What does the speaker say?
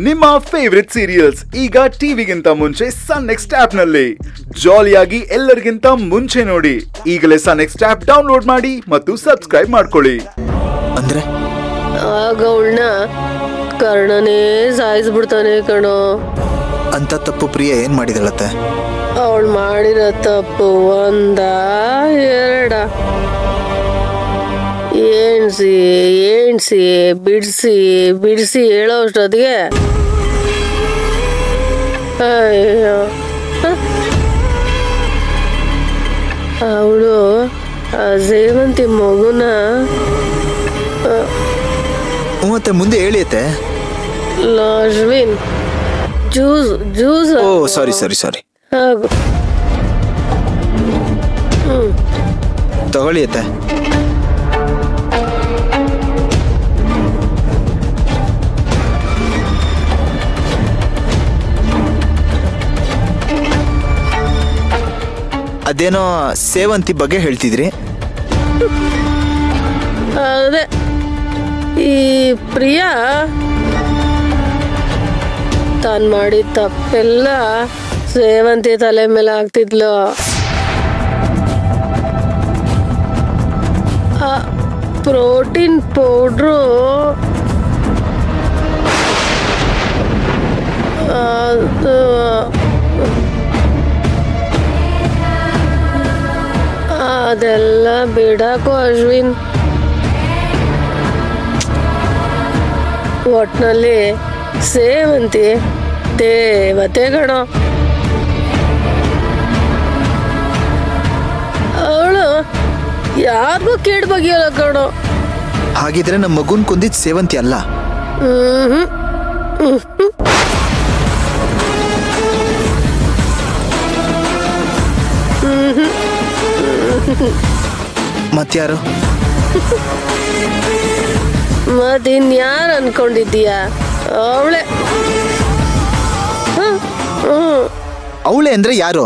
ನಿಮ್ಮ favourite serials ಈಗ ಟಿವಿಗಿಂತ ಮುಂಚೆ ಸನ್ ನೆಕ್ಸ್ಟ್ ಆಪ್ ನಲ್ಲಿ ಜಾಲಿಯಾಗಿ ಎಲ್ಲರಿಗಿಂತ ಮುಂಚೆ ನೋಡಿ. ಈಗಲೇ ಸನ್ ನೆಕ್ಸ್ಟ್ ಆಪ್ ಡೌನ್ಲೋಡ್ ಮಾಡಿ ಮತ್ತು ಸಬ್ಸ್ಕ್ರೈಬ್ ಮಾಡ್ಕೊಳ್ಳಿ. ಅಂದ್ರೆ ಆಗ ಅವಳನ್ನ ಕರ್ಣನೇ ಸಾಯಿಸ್ಬಿಡ್ತಾನೆ ಕಣೋ. ಅಂತ ತಪ್ಪು ಪ್ರಿಯ ಏನ್ ಮಾಡಿದಳತ್ತೆ? ಅವಳು ಮಾಡಿರೋ ತಪ್ಪು ಒಂದ ಎರಡ ಏಣ್ಸಿ ಏಣ್ಸಿ ಬಿಡಿಸಿ ಬಿಡಿಸಿ ಹೇಳೋ ಅಷ್ಟೊತ್ತಿಗೆ ಅಯ್ಯೋ ಅವಳು ಆ ಸೇವಂತಿ ಮಗುನ ಮತ್ತೆ ಮುಂದೆ ಹೇಳಿಯತ್ತೆ ಅಶ್ವಿನ್ ಜ್ಯೂಸ್ ಜ್ಯೂಸ್ ಓ ಸಾರಿ ಸಾರಿ ಸಾರಿ ಹಾಗು ತಗೊಳ್ಳಿಯತ್ತೆ. ಅದೇನೋ ಸೇವಂತಿ ಬಗ್ಗೆ ಹೇಳ್ತಿದ್ರಿ. ಅದೇ ಈ ಪ್ರಿಯಾ ತಾನು ಮಾಡಿದ ತಪ್ಪೆಲ್ಲ ಸೇವಂತಿ ತಲೆ ಮೇಲೆ ಆಗ್ತಿದ್ಲು. ಆ ಪ್ರೋಟೀನ್ ಪೌಡ್ರು ಅದು ಅದೆಲ್ಲ ಬಿಡಾಕು ಅಶ್ವಿನ್. ಒಟ್ನಲ್ಲಿ ಸೇವಂತಿ ದೇವತೆ ಕಣೋ. ಅವಳು ಯಾರಿಗೂ ಕೇಡ್ ಬಗೆಯಲ್ಲ ಕಣೋ. ಹಾಗಿದ್ರೆ ನಮ್ಮ ಮಗುನ್ ಕೊಂದಿದ್ ಸೇವಂತಿ ಅಲ್ಲ. ಮತ್ಯಾರು? ಮತ್ತಿನ್ಯಾರು ಅನ್ಕೊಂಡಿದ್ದೀಯ? ಅವಳೆ. ಅವಳೆ ಅಂದ್ರೆ ಯಾರು?